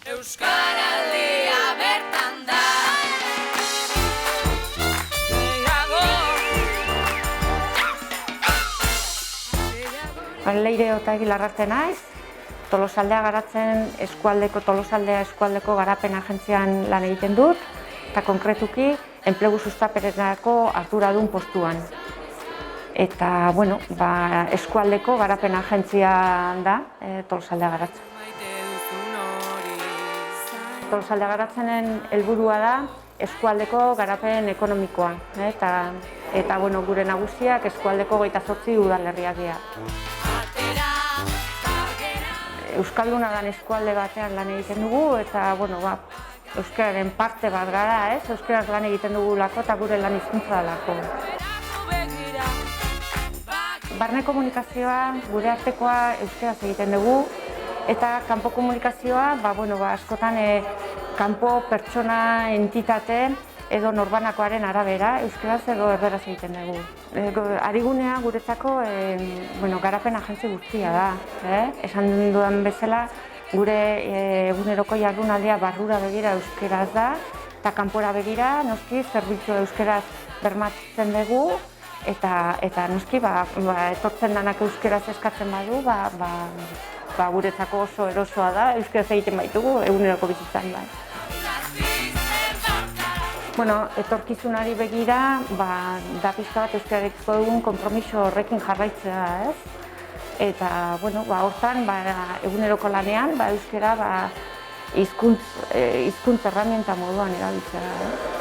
Euskaraldia bertan da. Leire Otegi Larrarte naiz, Tolosaldea garatzen Tolosaldea eskualdeko garapen agentzian lan egiten dut, eta konkretuki enplegu sustapenerako arduradun postuan. Eta, eskualdeko garapen agentzia da Tolosaldea garatzen. Tolosaldea garatzenen helburua da eskualdeko garapen ekonomikoa, eta gure nagusiak eskualdeko 28 udalerriak dira. Euskalduna den eskualde batean lan egiten dugu, eta euskararen parte bat gara, euskaraz lan egiten dugulako eta gure lan hizkuntza delako. Barne komunikazioa, gure artekoa euskaraz egiten dugu, eta kanpo komunikazioa, askotan kanpo pertsona, entitate edo norbanakoaren arabera, euskaraz edo erderaz egiten dugu. Arigunea guretzako garapen agentzi guztia da. Esan dudan bezala, gure eguneroko jardunaldia barrura begira euskaraz da, eta kanpora begira, noski, zerbitzu euskaraz bermatzen dugu, eta noski, etortzen danak euskaraz eskatzen badu, guretzako oso erosoa da, euskaraz egiten baitugu, eguneroko bizitzan bai. Etorkizunari begira, da pixka bat euskararekiko dugun konpromiso horrekin jarraitzea, ez? Eta, hortan, eguneroko lanean, euskara hizkuntz erramienta moduan erabiltzea.